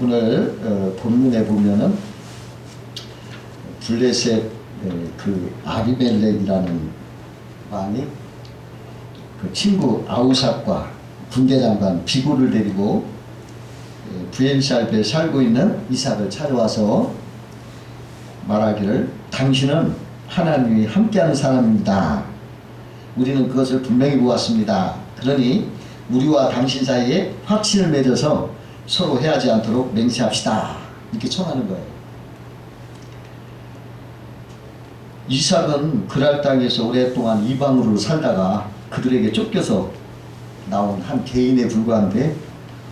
오늘 본문에 보면은 블레셋 그 아비멜렉이라는 왕이 그 친구 아우삭과 군대장관 비굴을 데리고 부엘샬베에 살고 있는 이삭을 찾아와서 말하기를 당신은 하나님이 함께하는 사람입니다. 우리는 그것을 분명히 보았습니다. 그러니 우리와 당신 사이에 확신을 맺어서 서로 해하지 않도록 맹세합시다. 이렇게 청하는 거예요. 이삭은 그랄 땅에서 오랫동안 이방으로 살다가 그들에게 쫓겨서 나온 한 개인에 불과한데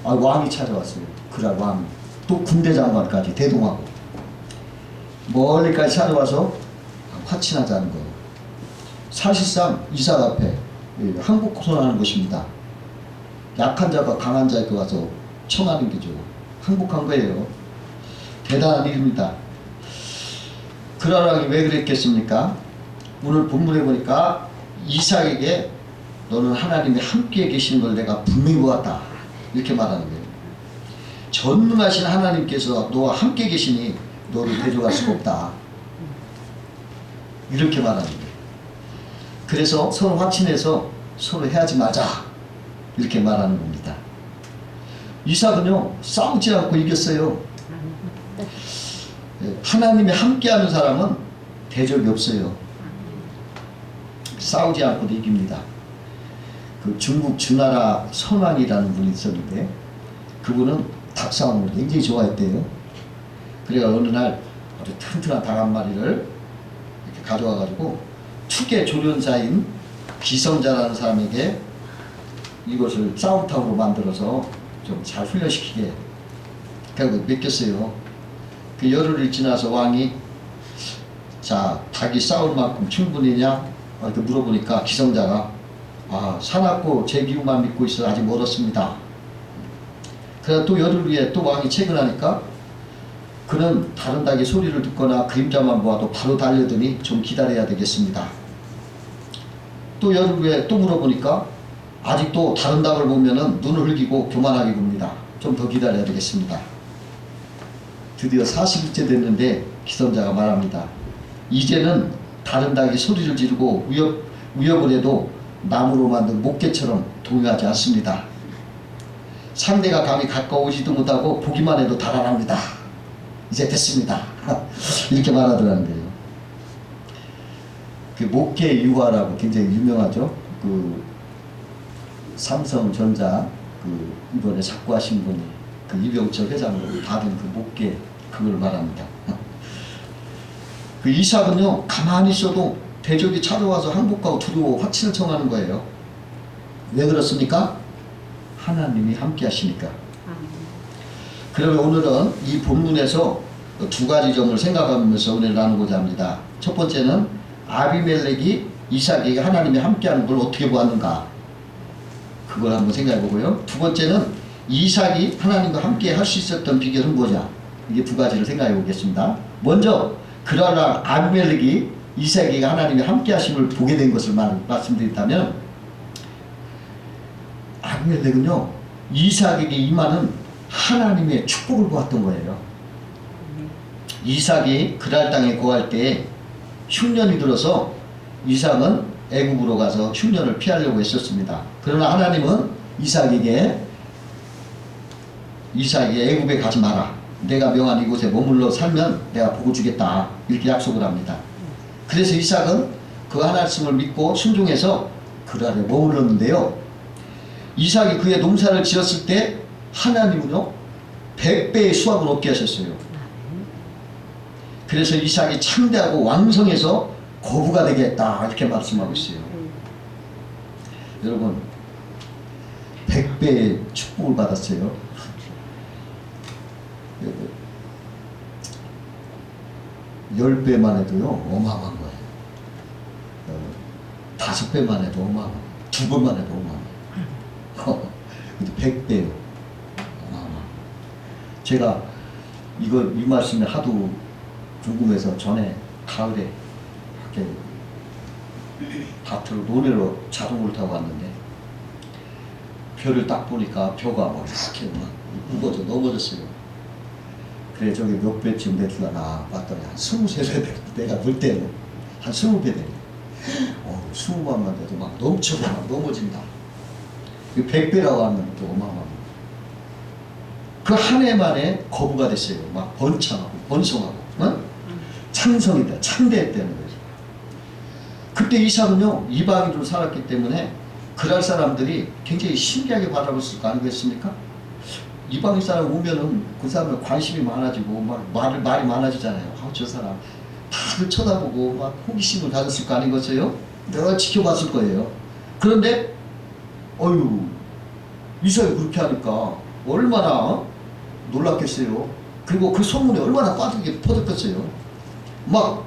왕이 찾아왔어요. 그랄 왕이. 또 군대 장관까지 대동하고 멀리까지 찾아와서 화친하자는 거예요. 사실상 이삭 앞에 항복선언하는 것입니다. 약한 자가 강한 자에게 와서 청하는 게죠. 항복한 거예요. 대단한 일입니다. 그랄 왕이 왜 그랬겠습니까? 오늘 본문에 보니까 이삭에게 너는 하나님이 함께 계시는 걸 내가 분명히 보았다. 이렇게 말하는 거예요. 전능하신 하나님께서 너와 함께 계시니 너를 데려갈 수가 없다. 이렇게 말하는 거예요. 그래서 서로 확신해서 서로 해하지 말자. 이렇게 말하는 겁니다. 이삭은요, 싸우지 않고 이겼어요. 하나님이 함께하는 사람은 대적이 없어요. 싸우지 않고도 이깁니다. 그 중국 주나라 선왕이라는 분이 있었는데 그분은 닭싸움을 굉장히 좋아했대요. 그래가 어느 날 아주 튼튼한 닭 한 마리를 이렇게 가져와가지고 축의 조련사인 기성자라는 사람에게 이것을 싸움탕으로 만들어서 좀 잘 훈련시키게 결국 맡겼어요. 그 열흘이 지나서 왕이 자 닭이 싸울 만큼 충분히냐 이렇게 물어보니까 기성자가 사납고 제 기운만 믿고 있어 아직 멀었습니다. 그래서 또 열흘 후에 또 왕이 채근하니까 그는 다른 닭의 소리를 듣거나 그림자만 보아도 바로 달려드니 좀 기다려야 되겠습니다. 또 열흘 후에 또 물어보니까 아직도 다른 닭을 보면은 눈을 흘기고 교만하게 봅니다. 좀 더 기다려야 되겠습니다. 드디어 40일째 됐는데 기선자가 말합니다. 이제는 다른 닭이 소리를 지르고 위협을 해도 나무로 만든 목깨처럼 동요하지 않습니다. 상대가 감히 가까워오지도 못하고 보기만 해도 달아납니다. 이제 됐습니다. 이렇게 말하더라는 거예요. 그 목깨 유화라고 굉장히 유명하죠. 그 삼성전자 그 이번에 작고하신 분이 그 이병철 회장으로 받은 그 목깨 그걸 말합니다. 그 이삭은요 가만히 있어도 대적이 찾아와서 항복하고 두려워 확신을 청하는 거예요. 왜 그렇습니까? 하나님이 함께 하시니까. 그러면 오늘은 이 본문에서 두 가지 점을 생각하면서 은혜를 나누고자 합니다. 첫 번째는 아비멜렉이 이삭에게 하나님이 함께하는 걸 어떻게 보았는가 그걸 한번 생각해 보고요. 두 번째는 이삭이 하나님과 함께 할 수 있었던 비결은 뭐냐 이게 두 가지를 생각해 보겠습니다. 먼저 그러나 아비멜렉이 이삭에게 하나님이 함께 하심을 보게 된 것을 말씀드린다면 아비멜렉은요 이삭에게 임하는 하나님의 축복을 보았던 거예요. 이삭이 그랄 땅에 거할 때 흉년이 들어서 이삭은 애굽으로 가서 흉년을 피하려고 했었습니다. 그러나 하나님은 이삭에게 애굽에 가지 마라. 내가 명한 이곳에 머물러 살면 내가 복을 주겠다. 이렇게 약속을 합니다. 그래서 이삭은 그 하나님을 믿고 순종해서 그랄에 머물렀는데요. 이삭이 그의 농사를 지었을 때 하나님은요 100배의 수확을 얻게 하셨어요. 그래서 이삭이 창대하고 왕성해서 거부가 되겠다 이렇게 말씀하고 있어요. 여러분 100배의 축복을 받았어요. 10배만 해도요 어마어마한 거예요. 5배만 해도 어마어마한 거예요. 2배만 해도 어마어마해요. 근데 100배요. 어마어마한 제가 이 말씀이 하도 궁금해서 전에 가을에 이렇게 밭으로 논으로 자동차를 타고 왔는데 벼를 딱 보니까 벼가 막 이렇게 막 넘어졌어요. 그래 저기 몇 배쯤 되려나 봤더니 한 23배 내가 볼 때는 한 20배 되네. 20번만 돼도 막 넘쳐고 막 넘어진다. 100배라고 하면 또 어마어마합니다. 그 한 해만에 거부가 됐어요. 막 번창하고 번성하고 창성이다 창대했다는 거죠. 그때 이삭은요 이방인으로 살았기 때문에 그날 사람들이 굉장히 신기하게 바라봤을 거 아니겠습니까? 이방인 사람 오면은 그 사람은 관심이 많아지고 막 말이 많아지잖아요. 저 사람 다들 쳐다보고 막 호기심을 가졌을 거 아니겠어요? 내가 지켜봤을 거예요. 그런데 어휴 이삭이 그렇게 하니까 얼마나 놀랐겠어요. 그리고 그 소문이 얼마나 빠르게 퍼졌겠어요. 막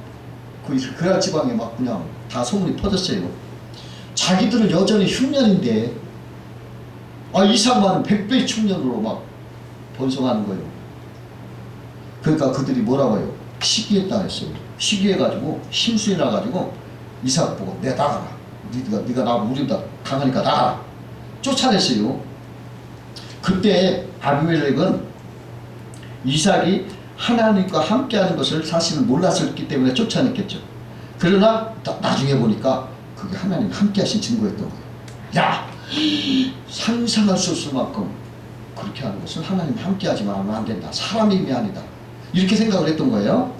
그랄 지방에 막 그냥 다 소문이 퍼졌어요. 자기들은 여전히 흉년인데 이삭만은 100배 충년으로 막 번성하는 거예요. 그러니까 그들이 뭐라고 해요? 시기했다 했어요. 시기해가지고 심수해 놔가지고 이삭 보고 내 나가라. 네가 나하고 우리보다 강하니까 나가라. 쫓아냈어요. 그때 아비멜렉은 이삭이 하나님과 함께하는 것을 사실은 몰랐었기 때문에 쫓아냈겠죠. 그러나 나중에 보니까 그게 하나님 함께하신 증거였던 거예요. 야! 상상할 수 없을 만큼 그렇게 하는 것은 하나님 함께하지만 하면 안 된다. 사람의 힘이 아니다. 이렇게 생각을 했던 거예요.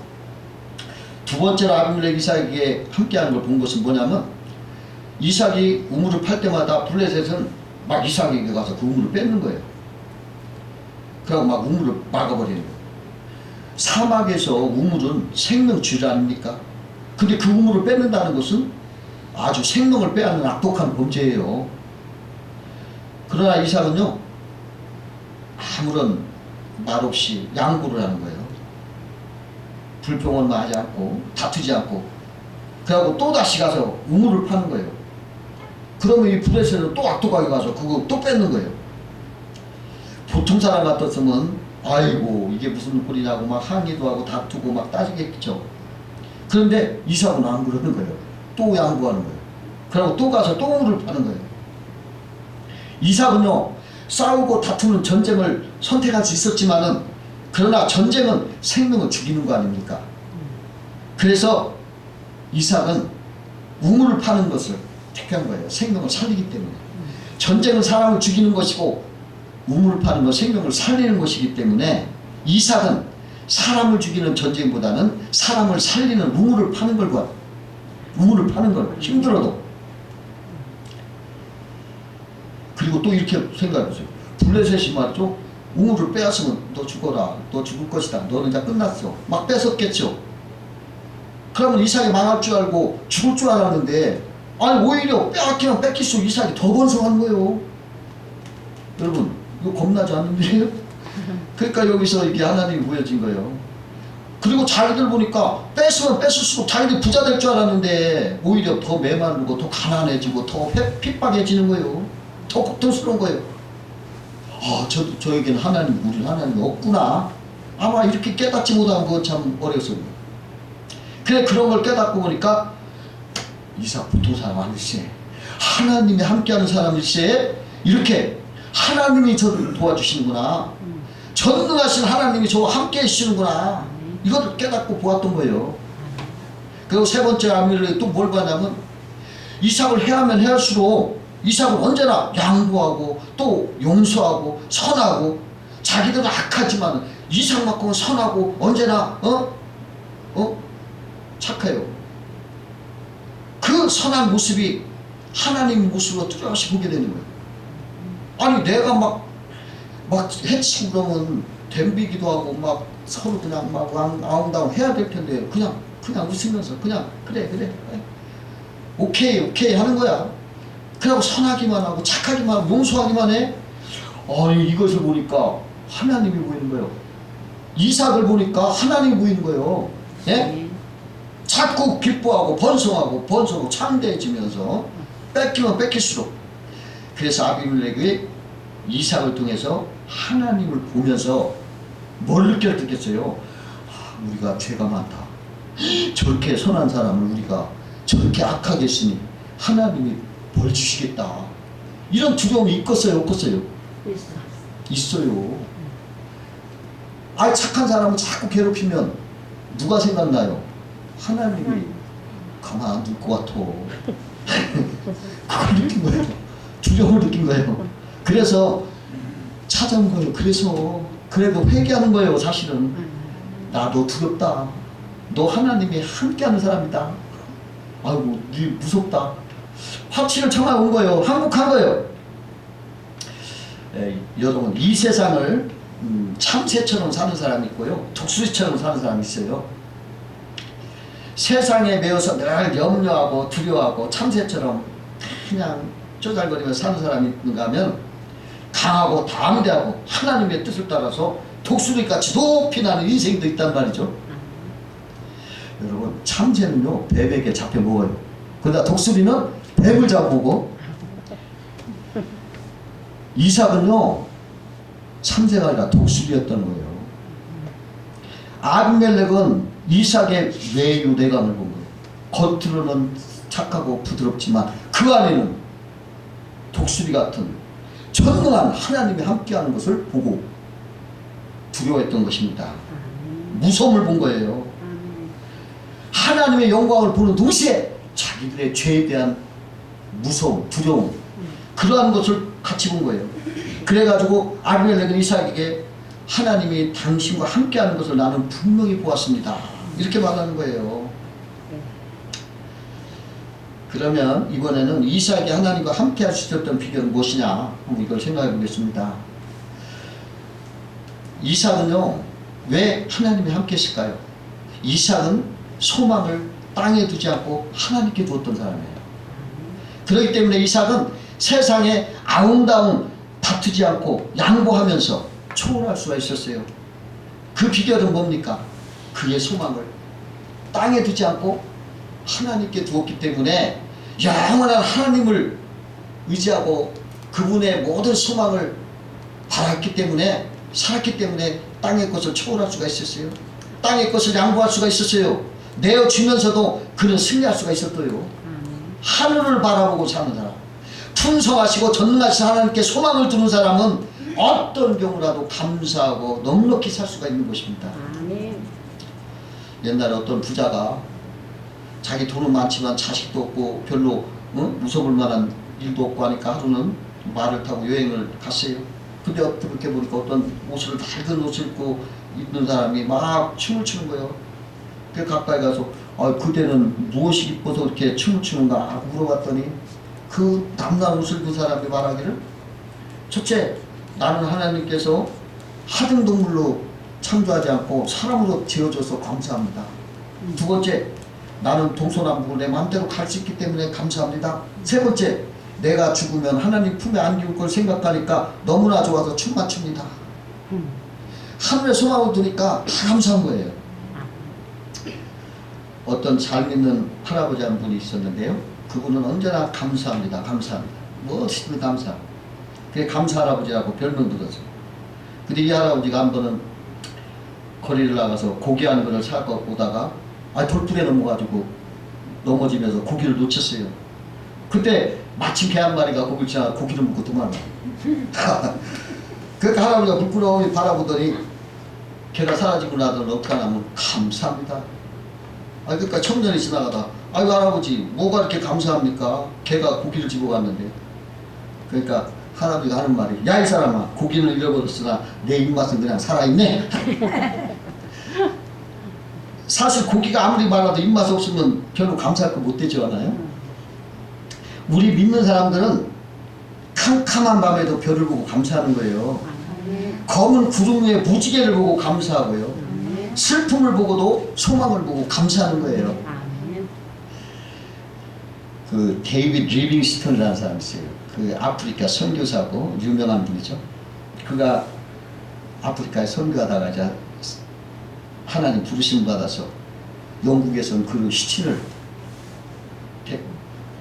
두 번째로 아비멜렉 이삭에게 함께하는 걸 본 것은 뭐냐면 이삭이 우물을 팔 때마다 블레셋은 막 이삭에게 가서 그 우물을 뺏는 거예요. 그리고 막 우물을 막아버리는 거예요. 사막에서 우물은 생명줄 아닙니까? 근데 그 우물을 뺏는다는 것은 아주 생명을 빼앗는 악독한 범죄예요. 그러나 이삭은요 아무런 말 없이 양보를 하는 거예요. 불평은 하지 않고 다투지 않고 그리고 또 다시 가서 우물을 파는 거예요. 그러면 이 블레셋은 또 악독하게 가서 그거 또 뺏는 거예요. 보통 사람 같았으면 아이고 이게 무슨 꼴이냐고 막 항의도 하고 다투고 막 따지겠죠. 그런데 이삭은 안 그러는 거예요. 또 양보하는 거예요. 그리고 또 가서 또 우물을 파는 거예요. 이삭은요 싸우고 다투는 전쟁을 선택할 수 있었지만은 그러나 전쟁은 생명을 죽이는 거 아닙니까? 그래서 이삭은 우물을 파는 것을 택한 거예요. 생명을 살리기 때문에. 전쟁은 사람을 죽이는 것이고 우물을 파는 건 생명을 살리는 것이기 때문에 이삭은 사람을 죽이는 전쟁보다는 사람을 살리는 우물을 파는 걸 힘들어도. 그리고 또 이렇게 생각해보세요. 블레셋이 말이죠. 우물을 빼앗으면 너 죽어라. 너 죽을 것이다. 너는 이제 끝났어. 막 뺏었겠죠. 그러면 이삭이 망할 줄 알고 죽을 줄 알았는데 아니 오히려 빼앗기면 뺏길수록 이삭이 더 번성한 거예요. 여러분 이거 겁나지 않는 일이에요? 그러니까 여기서 이게 하나님이 보여진 거예요. 그리고 자기들 보니까 뺏으면 뺏을수록 자기들 부자 될 줄 알았는데 오히려 더 메마르고 더 가난해지고 더 핍박해지는 거예요. 더 고통스러운 거예요. 저에게는 우리 하나님이 없구나. 아마 이렇게 깨닫지 못한 건 참 어려서요. 그래 그런 걸 깨닫고 보니까 이삭 보통 사람 아니시네. 하나님이 함께하는 사람일세. 이렇게 하나님이 저를 도와주시는구나. 전능하신 하나님이 저와 함께 해주시는구나. 이걸 깨닫고 보았던 거예요. 그리고 세 번째 아미를 또 뭘 봤냐면 이삭을 해하면 해할수록 이삭은 언제나 양보하고 또 용서하고 선하고 자기들은 악하지만 이삭만큼은 선하고 언제나 착해요. 그 선한 모습이 하나님 모습으로 뚜렷이 보게 되는 거예요. 아니 내가 막 해치고 그러면 덤비기도 하고 막 서로 그냥 막 아웅다웅 해야 될 텐데 그냥 웃으면서 그냥 그래 오케이 하는 거야. 그리고 선하기만 하고 착하기만 하고 용서하기만 해. 아니 이것을 보니까 하나님이 보이는 거예요. 이삭을 보니까 하나님이 보이는 거예요. 예? 자꾸 기뻐하고 번성하고 창대해지면서 뺏기면 뺏길수록. 그래서 아비멜렉이 이삭을 통해서 하나님을 보면서 뭘 느꼈겠어요? 우리가 죄가 많다. 저렇게 선한 사람을 우리가 저렇게 악하게 했으니 하나님이 벌 주시겠다. 이런 두려움이 있겠어요 없겠어요? 있어요. 아, 착한 사람은 자꾸 괴롭히면 누가 생각나요? 하나님이 가만 안 둘 것 같아. 그걸 느낀 거예요. 두려움을 느낀 거예요. 그래서 찾아온 거예요. 그래도 회개하는 거예요. 사실은 나도 두렵다. 너 하나님이 함께하는 사람이다. 아이고, 네 무섭다. 화치를 청하고 온 거예요. 항복한 거예요. 여러분, 이 세상을 참새처럼 사는 사람이 있고요, 독수리처럼 사는 사람이 있어요. 세상에 매여서 늘 염려하고 두려워하고 참새처럼 그냥 쪼잘거리면서 사는 사람이 있는가 하면 강하고 담대하고 하나님의 뜻을 따라서 독수리같이 높이 나는 인생도 있단 말이죠. 여러분, 참새는요 뱀에게 잡혀 먹어요. 그러다 독수리는 뱀을 잡아먹고, 이삭은요 참새가 아니라 독수리였던 거예요. 아비멜렉은 이삭의 외유 내관을 본 거예요. 겉으로는 착하고 부드럽지만 그 안에는 독수리 같은 전능한 하나님이 함께하는 것을 보고 두려워했던 것입니다. 무서움을 본 거예요. 하나님의 영광을 보는 동시에 자기들의 죄에 대한 무서움, 두려움, 그러한 것을 같이 본 거예요. 그래가지고 아비멜렉은 이삭에게 하나님이 당신과 함께하는 것을 나는 분명히 보았습니다, 이렇게 말하는 거예요. 그러면 이번에는 이삭이 하나님과 함께 할 수 있었던 비결은 무엇이냐, 한번 이걸 생각해 보겠습니다. 이삭은요 왜 하나님이 함께 했을까요? 이삭은 소망을 땅에 두지 않고 하나님께 두었던 사람이에요. 그렇기 때문에 이삭은 세상에 아웅다웅 다투지 않고 양보하면서 초월할 수가 있었어요. 그 비결은 뭡니까? 그의 소망을 땅에 두지 않고 하나님께 두었기 때문에 영원한 하나님을 의지하고 그분의 모든 소망을 바랐기 때문에, 살았기 때문에 땅의 것을 초월할 수가 있었어요. 땅의 것을 양보할 수가 있었어요. 내어주면서도 그는 승리할 수가 있었어요. 하늘을 바라보고 사는 사람, 풍성하시고 전능하신 하나님께 소망을 두는 사람은 어떤 경우라도 감사하고 넉넉히 살 수가 있는 것입니다. 옛날에 어떤 부자가 자기 돈은 많지만 자식도 없고 별로 무서울 만한 일도 없고 하니까 하루는 말을 타고 여행을 갔어요. 근데 어떻게 보니까 어떤 옷을 밝은 옷을 입고 입는 사람이 막 춤을 추는 거예요. 그 가까이 가서 그대는 무엇이 입고서 이렇게 춤을 추는가 물어봤더니 그 남난 옷을 입은 사람이 말하기를, 첫째, 나는 하나님께서 하등동물로 창조하지 않고 사람으로 지어줘서 감사합니다. 두 번째, 나는 동서남북을 내 마음대로 갈 수 있기 때문에 감사합니다. 세 번째, 내가 죽으면 하나님 품에 안길 걸 생각하니까 너무나 좋아서 춤만 춥니다. 하늘에 소망을 두니까 다 감사한 거예요. 어떤 잘 믿는 할아버지 한 분이 있었는데요, 그분은 언제나 감사합니다, 감사합니다, 무엇이든 감사합니다. 그게 감사 할아버지라고 별명 들었어요. 근데 이 할아버지가 한 번은 거리를 나가서 고기 한 그릇을 사고 오다가 돌풀에 넘어가지고 넘어지면서 고기를 놓쳤어요. 그때 마침 개 한 마리가 고기를 지나가 고기를 먹고 도망가. 그 할아버지가 부끄러움이 바라보더니 개가 사라지고 나더니 어떻게 하냐면 감사합니다. 그러니까 청년이 지나가다 아이고 할아버지 뭐가 이렇게 감사합니까? 개가 고기를 집어갔는데. 그러니까 할아버지가 하는 말이, 야 이 사람아, 고기는 잃어버렸으나 내 입맛은 그냥 살아있네. 사실 고기가 아무리 많아도 입맛 없으면 별로 감사할 거 못 되지 않아요? 우리 믿는 사람들은 캄캄한 밤에도 별을 보고 감사하는 거예요. 검은 구름 위에 무지개를 보고 감사하고요. 슬픔을 보고도 소망을 보고 감사하는 거예요. 그 데이비드 리빙스턴이라는 사람이 있어요. 그 아프리카 선교사고 유명한 분이죠. 그가 아프리카에 선교하다가 이제 하나님 부르심 받아서 영국에서는 그 시신을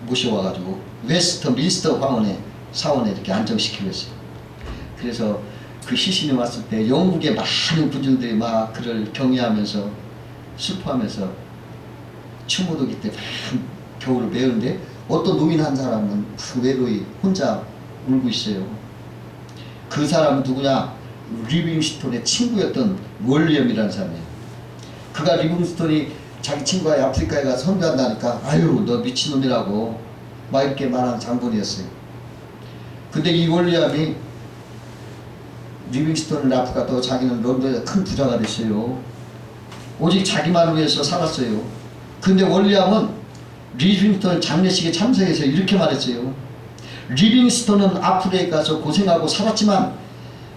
모셔와가지고 웨스트민스터 사원에 이렇게 안정시키고 있어요. 그래서 그 시신이 왔을 때 영국의 많은 군중들이 막 그를 경외하면서 슬퍼하면서 추모도기 때 겨울을 메우는데 어떤 노인 한 사람은 그 외로이 혼자 울고 있어요. 그 사람은 누구냐? 리빙스톤의 친구였던 월리엄이라는 사람이에요. 그가 리빙스톤이 자기 친구가 아프리카에 가서 선교한다니까 아유 너 미친놈이라고 막 이렇게 말하는 장본이었어요. 근데 이 월리엄이 리빙스톤을 앞으로 갔다고 자기는 런던에서 큰 부자가 됐어요. 오직 자기만을 위해서 살았어요. 근데 월리엄은 리빙스톤 장례식에 참석해서 이렇게 말했어요. 리빙스톤은 아프리카에 가서 고생하고 살았지만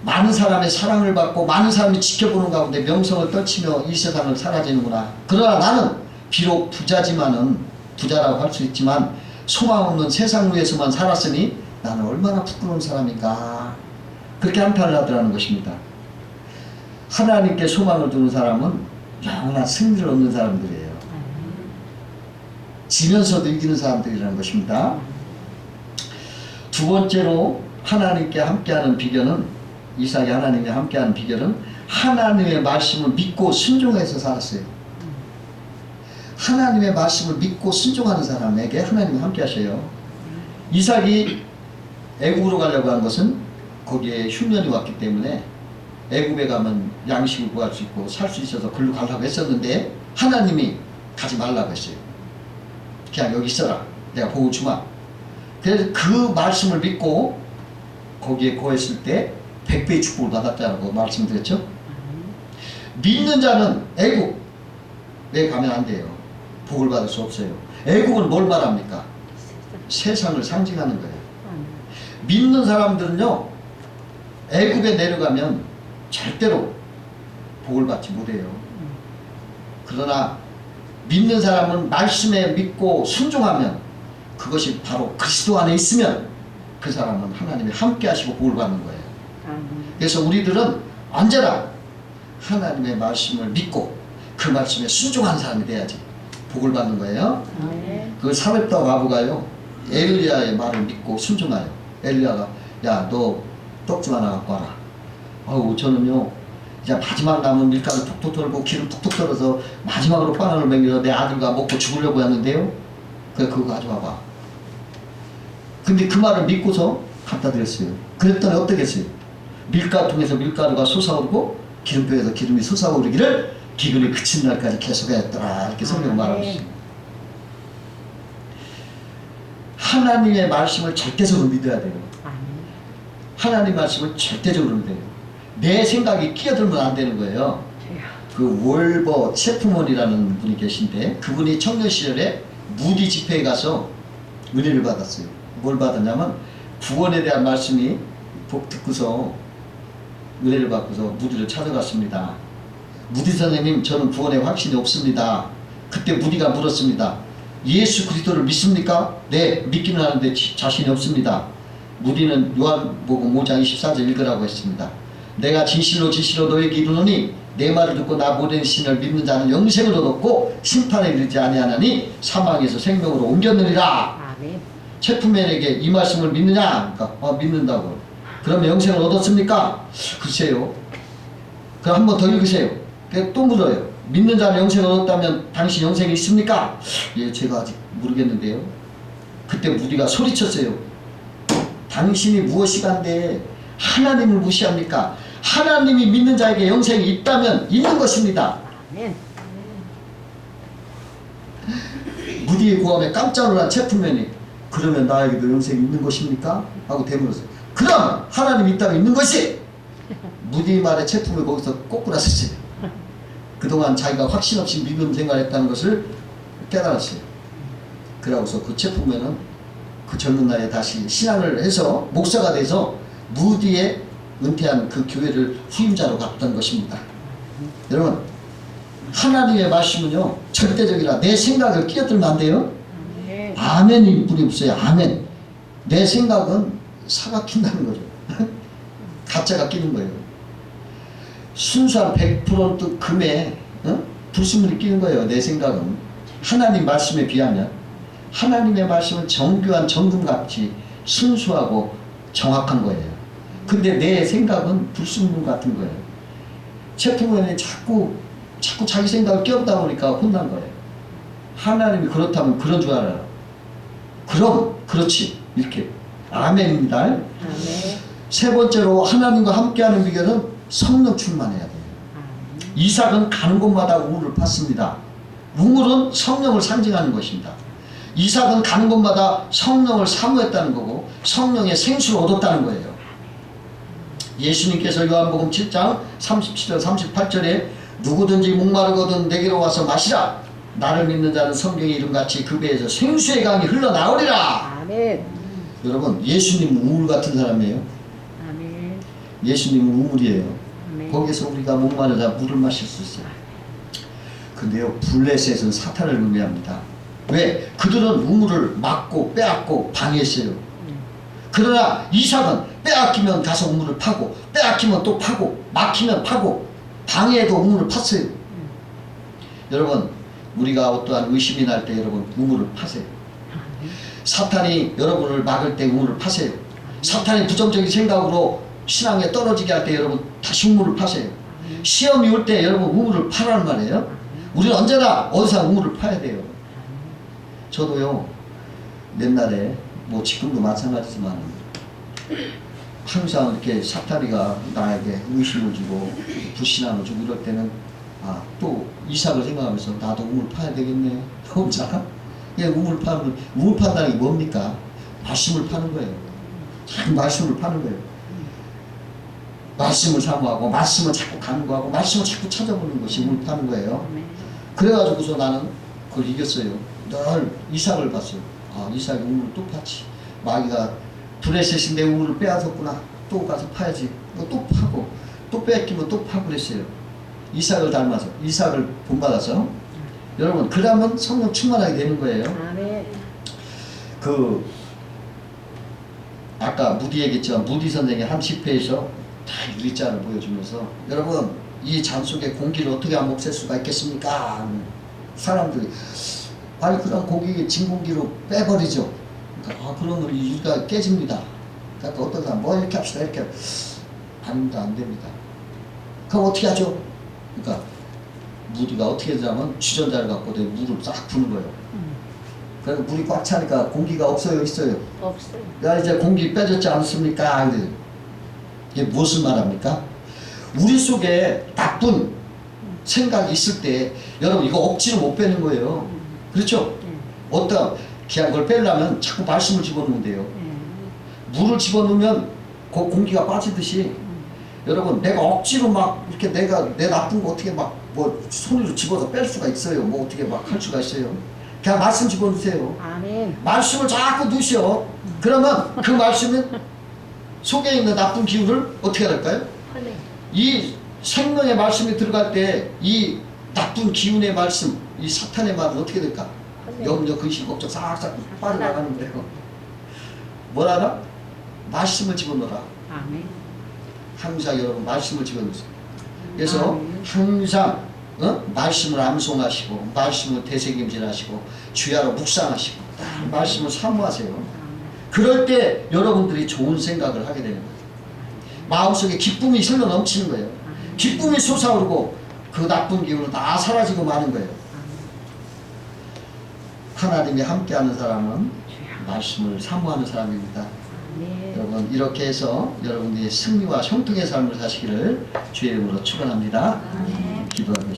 많은 사람의 사랑을 받고 많은 사람이 지켜보는 가운데 명성을 떨치며 이 세상을 사라지는구나. 그러나 나는 비록 부자지만은 부자라고 할 수 있지만 소망 없는 세상 위에서만 살았으니 나는 얼마나 부끄러운 사람인가. 그렇게 한탄을 하더라는 것입니다. 하나님께 소망을 두는 사람은 영원한 승리를 얻는 사람들이에요. 지면서도 이기는 사람들이라는 것입니다. 두 번째로 하나님께 함께하는 비결은 이삭이 하나님과 함께하는 비결은 하나님의 말씀을 믿고 순종해서 살았어요. 하나님의 말씀을 믿고 순종하는 사람에게 하나님이 함께하셔요. 이삭이 애굽으로 가려고 한 것은 거기에 흉년이 왔기 때문에 애굽에 가면 양식을 구할 수 있고 살 수 있어서 글로 가려고 했었는데 하나님이 가지 말라고 했어요. 그냥 여기 있어라. 내가 복을 주마. 그래서 그 말씀을 믿고 거기에 거했을 때 100배의 축복을 받았다고 말씀드렸죠. 믿는 자는 애굽에 가면 안 돼요. 복을 받을 수 없어요. 애굽은 뭘 말합니까? 세상을 상징하는 거예요. 믿는 사람들은요 애굽에 내려가면 절대로 복을 받지 못해요. 그러나 믿는 사람은 말씀에 믿고 순종하면 그것이 바로 그리스도 안에 있으면 그 사람은 하나님이 함께 하시고 복을 받는 거예요. 그래서 우리들은 언제나 하나님의 말씀을 믿고 그 말씀에 순종하는 사람이 돼야지 복을 받는 거예요. 그 사렙다 과부가요 엘리야의 말을 믿고 순종하여 엘리야가 야 너 떡 좀 하나 갖고 와라. 아우 저는요 이제 마지막 남은 밀가루 톡톡 털고 기름 톡톡 털어서 마지막으로 빵을 먹여서 내 아들과 먹고 죽으려고 했는데요. 그래 그거 가져와봐. 근데 그 말을 믿고서 갖다 드렸어요. 그랬더니 어떻게 했어요? 밀가루통에서 밀가루가 솟아오르고 기름통에서 기름이 솟아오르기를 기근이 그친 날까지 계속하였더라. 이렇게 성경 말하고 있습니다. 하나님의 말씀을 절대적으로 믿어야 돼요. 하나님 말씀을 절대적으로 믿어야 돼요. 내 생각이 끼어들면 안 되는 거예요. 그 월버 체프먼이라는 분이 계신데 그분이 청년 시절에 무디 집회에 가서 은혜를 받았어요. 뭘 받았냐면 구원에 대한 말씀이 듣고서 은혜를 받고서 무디를 찾아갔습니다. 무디 선생님 저는 구원에 확신이 없습니다. 그때 무디가 물었습니다. 예수 그리스도를 믿습니까? 네 믿기는 하는데 자신이 없습니다. 무디는 요한복음 5장 24절 읽으라고 했습니다. 내가 진실로 진실로 너에게 이르노니 내 말을 듣고 나 보낸 신을 믿는 자는 영생을 얻었고 심판에 이르지 아니하나니 사망에서 생명으로 옮겼느니라. 체프맨에게 이 말씀을 믿느냐? 그러니까 믿는다고. 그러면 영생을 얻었습니까? 글쎄요. 그럼 한 번 더 읽으세요. 또 물어요. 믿는 자는 영생을 얻었다면 당신 영생이 있습니까? 예, 제가 아직 모르겠는데요. 그때 무디가 소리쳤어요. 당신이 무엇이간데 하나님을 무시합니까? 하나님이 믿는 자에게 영생이 있다면 있는 것입니다. 무디의 구함에 깜짝 놀란 체프맨이 그러면 나에게도 영생이 있는 것입니까? 하고 대물었어요. 그럼 하나님이 있다면 있는 것이! 무디 말에 체프맨이 거기서 꼬꾸라졌어요. 그동안 자기가 확신 없이 믿음 생활했다는 것을 깨달았어요. 그러고서 그 체프맨은 그 젊은 나이에 다시 신앙을 해서 목사가 돼서 무디의 은퇴한 그 교회를 후임자로 갔던 것입니다. 여러분 하나님의 말씀은요 절대적이라 내 생각을 끼어들면 안 돼요. 아멘일 뿐이 없어요. 아멘. 내 생각은 사가 낀다는 거죠. 가짜가 끼는 거예요. 순수한 100% 금에 불순물이 끼는 거예요. 내 생각은 하나님 말씀에 비하면 하나님의 말씀은 정교한 정금같이 순수하고 정확한 거예요. 근데 내 생각은 불순물 같은 거예요. 체프맨이 자꾸 자기 생각을 끼얹다 보니까 혼난 거예요. 하나님이 그렇다면 그런 줄 알아요. 그럼 그렇지 이렇게 아멘입니다. 아멘. 세 번째로 하나님과 함께하는 비결은 성령 충만해야 돼요. 이삭은 가는 곳마다 우물을 팠습니다. 우물은 성령을 상징하는 것입니다. 이삭은 가는 곳마다 성령을 사모했다는 거고 성령의 생수를 얻었다는 거예요. 예수님께서 요한복음 7장 37절 38절에 누구든지 목마르거든 내게로 와서 마시라. 나를 믿는 자는 성경의 이름같이 그 배에서 생수의 강이 흘러나오리라. 아멘. 여러분, 예수님은 우물 같은 사람이에요. 아멘. 예수님은 우물이에요. 아멘. 거기서 우리가 목마르다 물을 마실 수 있어요. 근데요, 블레셋은 사탄을 의미합니다. 왜? 그들은 우물을 막고 빼앗고 방해했어요. 그러나 이삭은 빼앗기면 가서 우물을 파고 빼앗기면 또 파고 막히면 파고 방해해도 우물을 팠어요. 여러분, 우리가 어떠한 의심이 날 때 여러분 우물을 파세요. 사탄이 여러분을 막을 때 우물을 파세요. 사탄이 부정적인 생각으로 신앙에 떨어지게 할 때 여러분 다시 우물을 파세요. 시험이 올 때 여러분 우물을 파라는 말이에요. 우리는 언제나 어디서 우물을 파야 돼요. 저도요, 옛날에 뭐 지금도 마찬가지지만 항상 이렇게 사탄이가 나에게 의심을 주고 불신앙을 주고 이럴 때는 또 이삭을 생각하면서 나도 우물 파야 되겠네. 혼자. 우물 파면, 우물 판다는 게 뭡니까? 말씀을 파는 거예요. 참 말씀을 파는 거예요. 말씀을 사모하고 말씀을 자꾸 간구하고 말씀을 자꾸 찾아보는 것이 우물 파는 거예요. 그래가지고서 나는 그걸 이겼어요. 늘 이삭을 봤어요. 이삭이 우물을 또 팠지. 마귀가 블레셋인데 우물을 빼앗았구나. 또 가서 파야지. 또 파고 또 뺏기면 또 파고 그랬어요. 이삭을 닮아서 이삭을 본받아서 여러분 그러면 성령 충만하게 되는 거예요. 아멘. 아까 무디 얘기했지만 무디 선생이 한 집회에서 다 유리잔을 보여주면서 여러분 이 잔 속에 공기를 어떻게 하면 없앨 수가 있겠습니까? 사람들이 아니 그럼 고기 진 공기로 빼버리죠. 그러니까 그러면 이 유리가 깨집니다. 그러니까 어떤 사람 뭐 이렇게 합시다 이렇게 아닙니다. 안 됩니다. 그럼 어떻게 하죠? 그러니까 무디가 어떻게 하냐면 주전자를 갖고 물을 싹 부는 거예요. 그래서 물이 꽉 차니까 공기가 없어요, 있어요? 없어요. 야 이제 공기 빼졌지 않습니까? 이게 무엇을 말합니까? 우리 속에 나쁜 생각이 있을 때 여러분 이거 억지로 못 빼는 거예요. 그렇죠? 어떤 그냥 그걸 빼려면 자꾸 말씀을 집어넣으면 돼요. 물을 집어넣으면 그 공기가 빠지듯이 여러분 내가 억지로 막 이렇게 내가 내 나쁜 거 어떻게 막 뭐 손으로 집어서 뺄 수가 있어요. 뭐 어떻게 막 할 수가 있어요. 그냥 말씀 집어넣으세요. 아멘. 말씀을 자꾸 넣으셔. 그러면 그 말씀은 속에 있는 나쁜 기운을 어떻게 할까요? 이 생명의 말씀이 들어갈 때 이 나쁜 기운의 말씀, 이 사탄의 말은 어떻게 될까? 염려, 근심, 걱정 싹싹 빠져나가는 거예요. 뭐라나? 말씀을 집어넣어라. 아멘. 항상 여러분 말씀을 집어넣으세요. 그래서 항상 말씀을 암송하시고 말씀을 되새김질하시고 주야로 묵상하시고 말씀을 사모하세요. 그럴 때 여러분들이 좋은 생각을 하게 되는 거예요. 마음속에 기쁨이 흘러 넘치는 거예요. 기쁨이 솟아오르고 그 나쁜 기운은 다 사라지고 마는 거예요. 하나님이 함께하는 사람은 말씀을 사모하는 사람입니다. 여러분 이렇게 해서 여러분들이 승리와 형통의 삶을 사시기를 주의 이름으로 축원합니다. 기도하겠습니다.